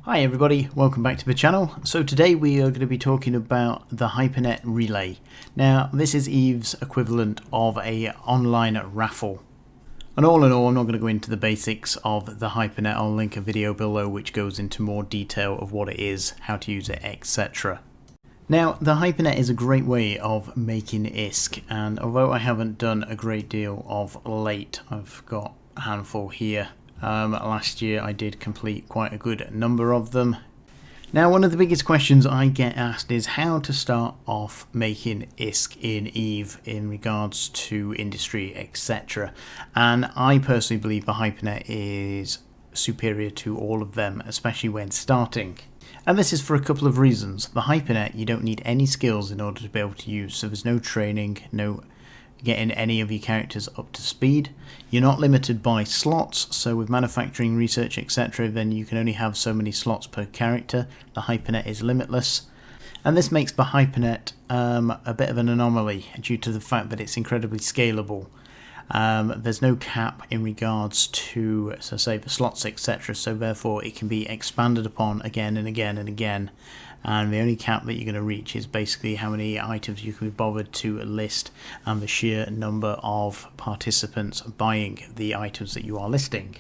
Hi everybody, welcome back to the channel. So today we are going to be talking about the Hypernet relay. Now this is Eve's equivalent of a online raffle. And all in all, I'm not going to go into the basics of the Hypernet. I'll link a video below which goes into more detail of what it is, how to use it, etc. Now the Hypernet is a great way of making ISK, and although I haven't done a great deal of late, I've got a handful here. Last year I did complete quite a good number of them. Now one of the biggest questions I get asked is how to start off making ISK in Eve in regards to industry, etc. And I personally believe the Hypernet is superior to all of them, especially when starting. And this is for a couple of reasons. The Hypernet you don't need any skills in order to be able to use, so there's no training, no getting any of your characters up to speed. You're not limited by slots, so with manufacturing, research, etc. then you can only have so many slots per character. The Hypernet is limitless, and this makes the Hypernet a bit of an anomaly due to the fact that it's incredibly scalable. There's no cap in regards to, so say, the slots, etc. so therefore it can be expanded upon again and again and again. And the only cap that you're going to reach is basically how many items you can be bothered to list and the sheer number of participants buying the items that you are listing.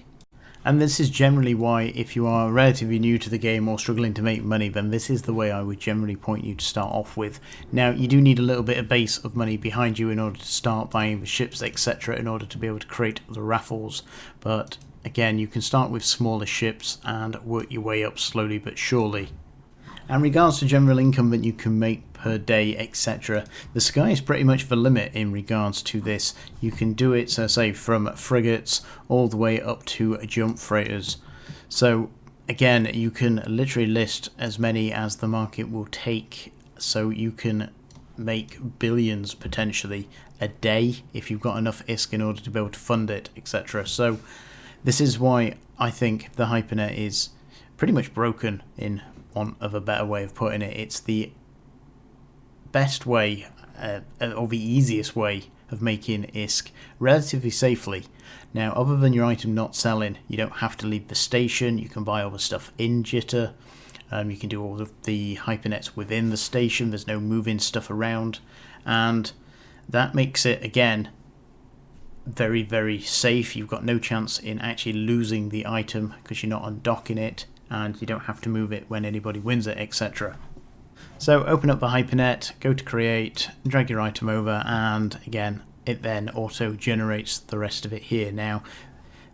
And this is generally why, if you are relatively new to the game or struggling to make money, then this is the way I would generally point you to start off with. Now you do need a little bit of base of money behind you in order to start buying the ships, etc. in order to be able to create the raffles, but again you can start with smaller ships and work your way up slowly but surely. And regards to general income that you can make per day, etc., the sky is pretty much the limit in regards to this. You can do it, so say, from frigates all the way up to jump freighters. So again, you can literally list as many as the market will take, so you can make billions potentially a day if you've got enough ISK in order to be able to fund it, etc. So this is why I think the Hypernet is pretty much broken, in want of a better way of putting it. It's the best way or the easiest way of making ISK relatively safely. Now, other than your item not selling, you don't have to leave the station. You can buy all the stuff in Jitter. You can do all of the Hypernets within the station. There's no moving stuff around, and that makes it, again, very, very safe. You've got no chance in actually losing the item because you're not undocking it, and you don't have to move it when anybody wins it, etc. So open up the Hypernet, go to create, drag your item over, and again it then auto generates the rest of it here. Now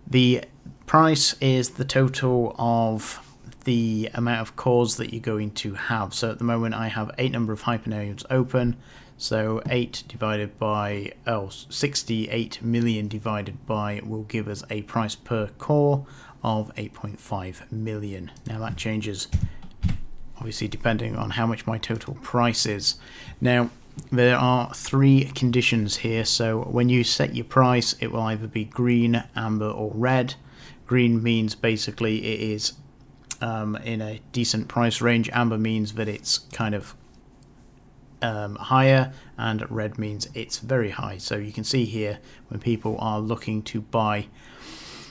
the price is the total of the amount of cores that you're going to have. So at the moment I have 8 number of Hypernets open, so 8 divided by 68 million divided by will give us a price per core of 8.5 million. Now that changes obviously depending on how much my total price is. Now there are 3 conditions here, so when you set your price it will either be green, amber or red. Green means basically it is in a decent price range, amber means that it's kind of higher, and red means it's very high. So you can see here when people are looking to buy,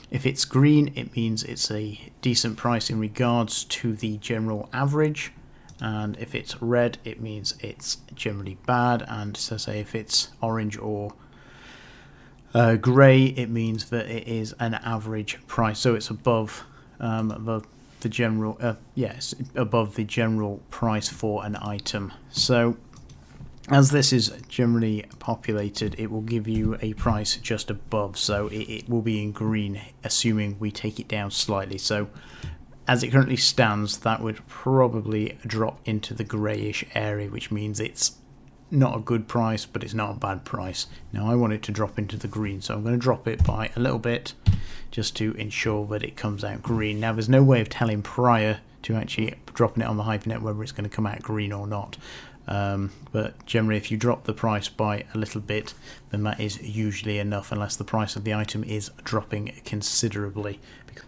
if it's green it means it's a decent price in regards to the general average, and if it's red it means it's generally bad, and so say if it's orange or grey it means that it is an average price, so it's above the general yes, above the general price for an item. So as this is generally populated, it will give you a price just above, so it will be in green, assuming we take it down slightly. So as it currently stands, that would probably drop into the greyish area, which means it's not a good price, but it's not a bad price. Now I want it to drop into the green, so I'm going to drop it by a little bit just to ensure that it comes out green. Now there's no way of telling prior to actually dropping it on the Hypernet whether it's going to come out green or not. But generally if you drop the price by a little bit, then that is usually enough, unless the price of the item is dropping considerably.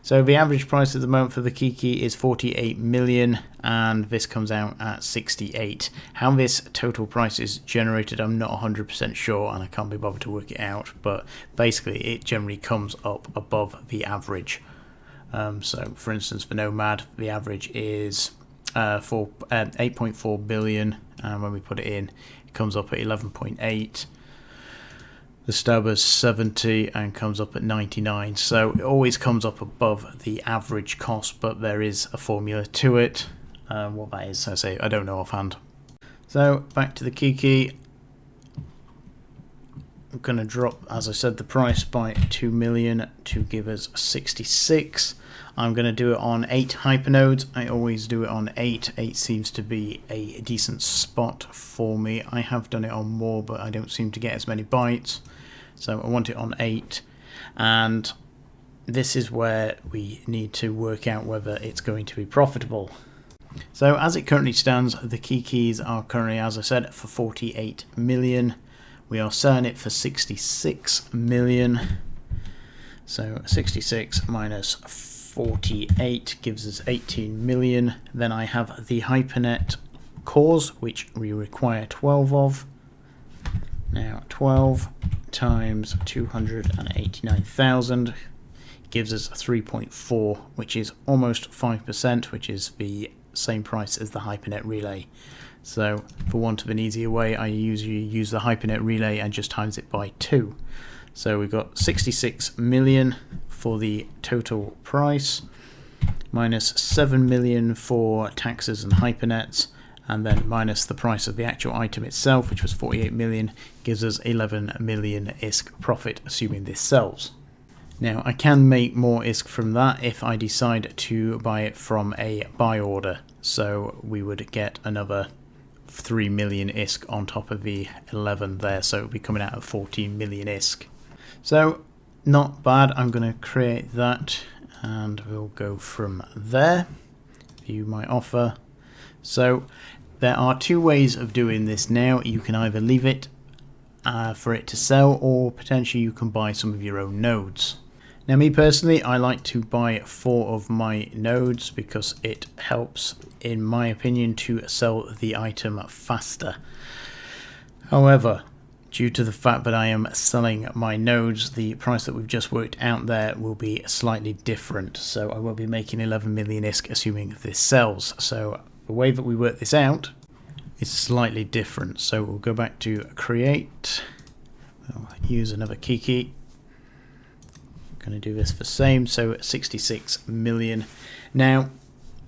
So the average price at the moment for the Kiki is 48 million, and this comes out at 68. How this total price is generated I'm not 100% sure, and I can't be bothered to work it out, but basically it generally comes up above the average. So for instance, for Nomad, the average is 8.4 billion, and when we put it in, it comes up at 11.8. The Stubber's 70 and comes up at 99. So it always comes up above the average cost, but there is a formula to it. What that is, I don't know offhand. So back to the Kiki. I'm going to drop, as I said, the price by 2 million to give us 66. I'm going to do it on 8 hypernodes. I always do it on 8. 8 seems to be a decent spot for me. I have done it on more, but I don't seem to get as many bytes. So I want it on 8. And this is where we need to work out whether it's going to be profitable. So as it currently stands, the Kikis are currently, as I said, for 48 million. We are selling it for 66 million. So 66 minus 48 gives us 18 million. Then I have the Hypernet cores, which we require 12 of. Now 12 times 289,000 gives us 3.4, which is almost 5%, which is the same price as the Hypernet relay. So for want of an easier way, I usually use the Hypernet relay and just times it by 2. So we've got 66 million for the total price, minus 7 million for taxes and Hypernets, and then minus the price of the actual item itself, which was 48 million, gives us 11 million ISK profit, assuming this sells. Now I can make more ISK from that if I decide to buy it from a buy order, so we would get another 3 million ISK on top of the 11 there, so it would be coming out of 14 million ISK. So not bad. I'm going to create that and we'll go from there. View my offer. So there are 2 ways of doing this now. You can either leave it for it to sell, or potentially you can buy some of your own nodes. Now me personally, I like to buy 4 of my nodes because it helps, in my opinion, to sell the item faster. However, due to the fact that I am selling my nodes, the price that we've just worked out there will be slightly different. So I will be making 11 million ISK assuming this sells. So the way that we work this out is slightly different. So we'll go back to create. We'll use another Kiki. Going to do this for same, so 66 million. Now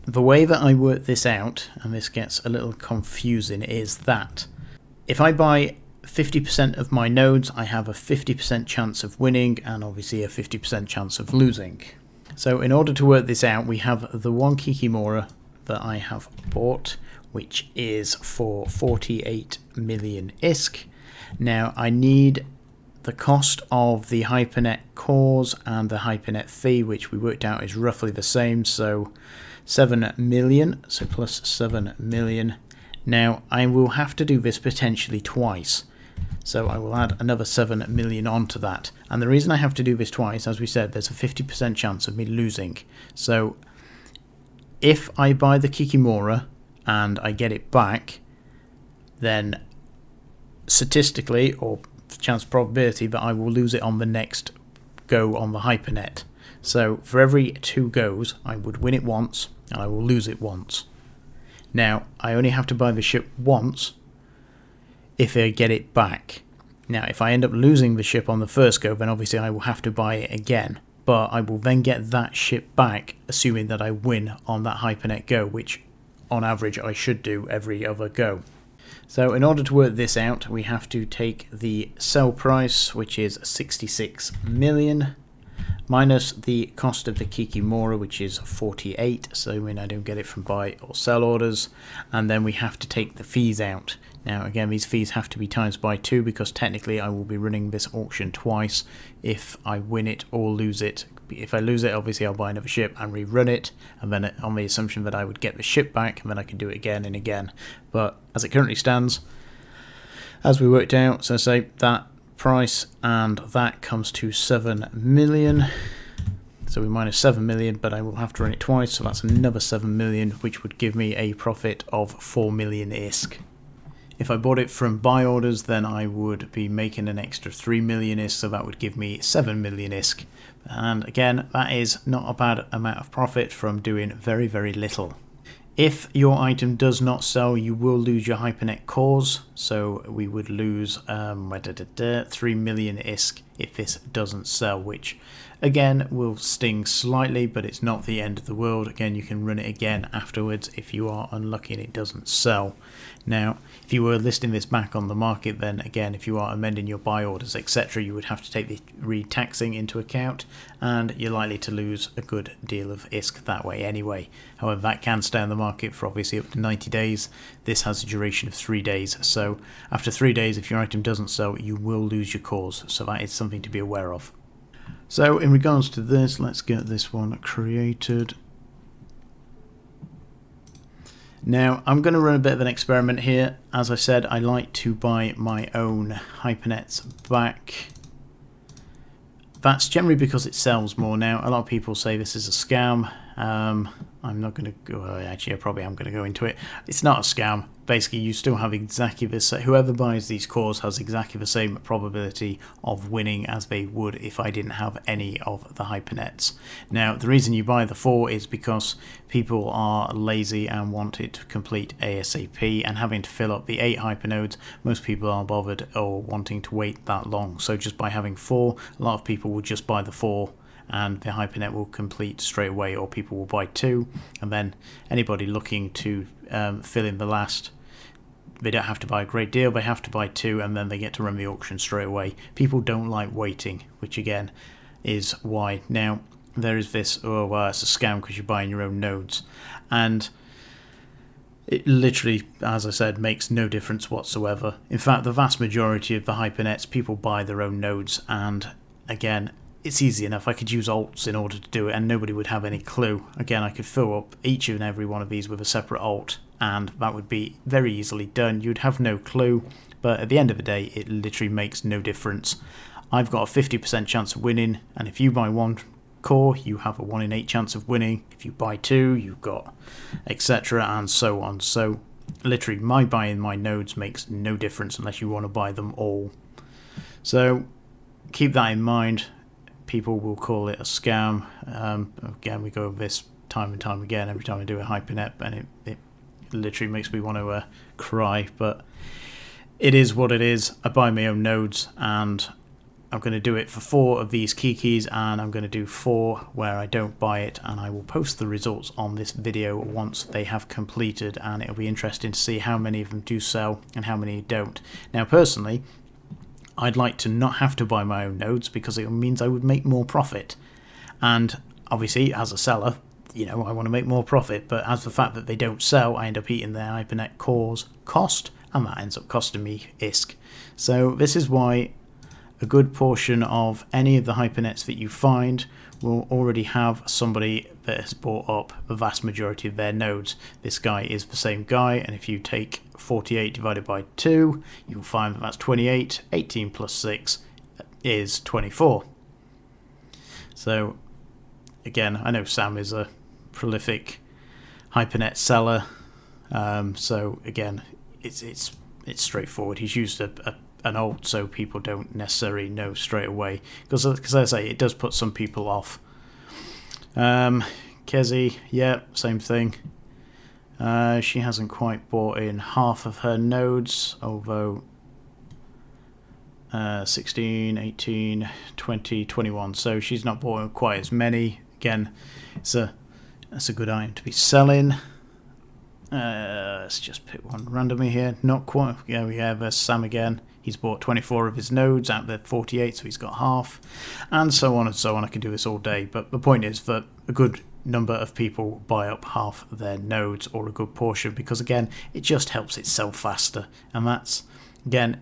the way that I work this out, and this gets a little confusing, is that if I buy 50% of my nodes, I have a 50% chance of winning and obviously a 50% chance of losing. So in order to work this out, we have the one Kikimora that I have bought, which is for 48 million ISK. Now I need the cost of the Hypernet cores and the Hypernet fee, which we worked out is roughly the same, so 7 million, so plus 7 million. Now I will have to do this potentially twice, so I will add another 7 million onto that. And the reason I have to do this twice, as we said, there's a 50% chance of me losing. So if I buy the Kikimora and I get it back, then statistically, or chance probability, that I will lose it on the next go on the Hypernet. So for every 2 goes, I would win it once and I will lose it once. Now I only have to buy the ship once if I get it back. Now if I end up losing the ship on the first go, then obviously I will have to buy it again, but I will then get that ship back assuming that I win on that Hypernet go, which on average I should do every other go. So in order to work this out, we have to take the sell price, which is 66 million, minus the cost of the Kikimora, which is 48, so when I don't get it from buy or sell orders, and then we have to take the fees out. Now again, these fees have to be times by 2 because technically I will be running this auction twice if I win it or lose it. If I lose it, obviously I'll buy another ship and rerun it, and then on the assumption that I would get the ship back, and then I can do it again and again. But as it currently stands, as we worked out, so say that price and that comes to 7 million. So we minus 7 million, but I will have to run it twice, so that's another 7 million, which would give me a profit of 4 million ISK. If I bought it from buy orders, then I would be making an extra 3 million ISK, so that would give me 7 million ISK. And again, that is not a bad amount of profit from doing very, very little. If your item does not sell, you will lose your hypernet cores, so we would lose 3 million ISK if this doesn't sell, which again will sting slightly, but it's not the end of the world. Again, you can run it again afterwards if you are unlucky and it doesn't sell. Now, if you were listing this back on the market, then again, if you are amending your buy orders, etc., you would have to take the re-taxing into account, and you're likely to lose a good deal of ISK that way anyway. However, that can stay on the market for obviously up to 90 days. This has a duration of 3 days, so after 3 days, if your item doesn't sell, you will lose your cores, so that is something to be aware of. So in regards to this, let's get this one created. Now, I'm going to run a bit of an experiment here. As I said, I like to buy my own hypernets back. That's generally because it sells more now. A lot of people say this is a scam. I'm not going to go, actually I probably am going to go into it. It's not a scam. Basically, you still have exactly the same, whoever buys these cores has exactly the same probability of winning as they would if I didn't have any of the hypernets. Now, the reason you buy the 4 is because people are lazy and want it to complete ASAP, and having to fill up the 8 hypernodes, most people aren't bothered or wanting to wait that long. So just by having 4, a lot of people will just buy the 4 and the hypernet will complete straight away, or people will buy 2, and then anybody looking to fill in the last, they don't have to buy a great deal, they have to buy 2 and then they get to run the auction straight away. People don't like waiting, which again is why. Now there is this, oh well, it's a scam because you're buying your own nodes, and it literally, as I said, makes no difference whatsoever. In fact, the vast majority of the hypernets, people buy their own nodes, and again, it's easy enough. I could use alts in order to do it and nobody would have any clue. Again, I could fill up each and every one of these with a separate alt, and that would be very easily done. You'd have no clue, but at the end of the day, it literally makes no difference. I've got a 50% chance of winning, and if you buy 1 core, you have a 1 in 8 chance of winning. If you buy 2, you've got etc. and so on. So literally, my buying my nodes makes no difference unless you want to buy them all. So keep that in mind. People will call it a scam. Again, we go over this time and time again every time I do a hypernet, and it literally makes me want to cry, but it is what it is. I buy my own nodes, and I'm going to do it for 4 of these keys, and I'm going to do 4 where I don't buy it, and I will post the results on this video once they have completed, and it'll be interesting to see how many of them do sell and how many don't. Now personally, I'd like to not have to buy my own nodes because it means I would make more profit, and obviously as a seller, you know, I want to make more profit, but as the fact that they don't sell, I end up eating their hypernet cores cost, and that ends up costing me ISK. So this is why a good portion of any of the hypernets that you find will already have somebody that has bought up the vast majority of their nodes. This guy is the same guy, and if you take 48 divided by 2, you'll find that that's 28. 18 plus 6 is 24. So again, I know Sam is a prolific hypernet seller, so again, it's straightforward. He's used an alt, so people don't necessarily know straight away, because as I say, it does put some people off. Kezi, yeah, same thing. She hasn't quite bought in half of her nodes, although 16, 18, 20, 21, so she's not bought in quite as many. Again, that's a good item to be selling. Let's just pick one randomly here. Not quite. Yeah, we have Sam again. He's bought 24 of his nodes out of the 48, so he's got half, and so on and so on. I could do this all day, but the point is that a good number of people buy up half their nodes, or a good portion, because again, it just helps it sell faster. And that's, again,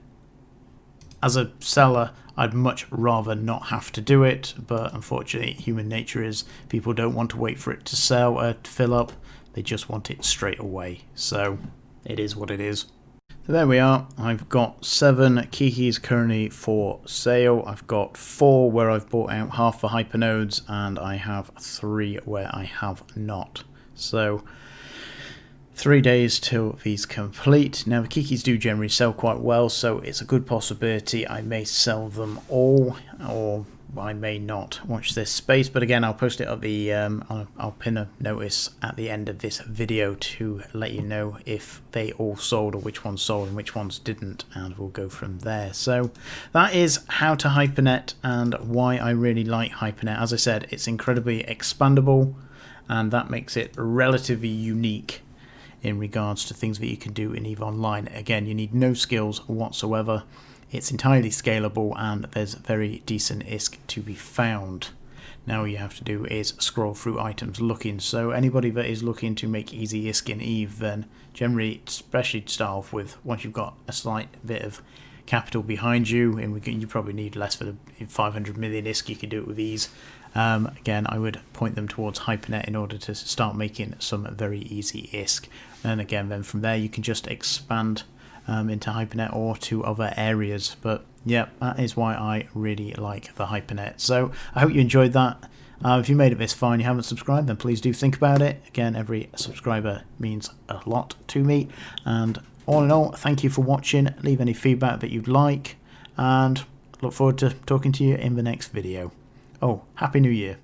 as a seller, I'd much rather not have to do it, but unfortunately, human nature is people don't want to wait for it to sell, to fill up. They just want it straight away. So it is what it is. So there we are. I've got 7 keys currently for sale. I've got 4 where I've bought out half the hypernodes, and I have 3 where I have not. So 3 days till these complete. Now the kikis do generally sell quite well, so it's a good possibility I may sell them all, or I may not. Watch this space, but again I'll post it at the I'll pin a notice at the end of this video to let you know if they all sold or which ones sold and which ones didn't, and we'll go from there. So that is how to hypernet and why I really like hypernet. As I said, it's incredibly expandable, and that makes it relatively unique in regards to things that you can do in Eve Online. Again, you need no skills whatsoever. It's entirely scalable, and there's very decent ISK to be found. Now all you have to do is scroll through items looking. So anybody that is looking to make easy ISK in Eve, then generally, especially to start off with, once you've got a slight bit of capital behind you, and you probably need less for the 500 million ISK, you can do it with ease. Again, I would point them towards hypernet in order to start making some very easy ISK. And again, then from there you can just expand into hypernet or to other areas. But yeah, that is why I really like the hypernet. So I hope you enjoyed that. If you made it this far and you haven't subscribed, then please do think about it. Again, every subscriber means a lot to me. And all in all, thank you for watching. Leave any feedback that you'd like, and look forward to talking to you in the next video. Oh, Happy New Year.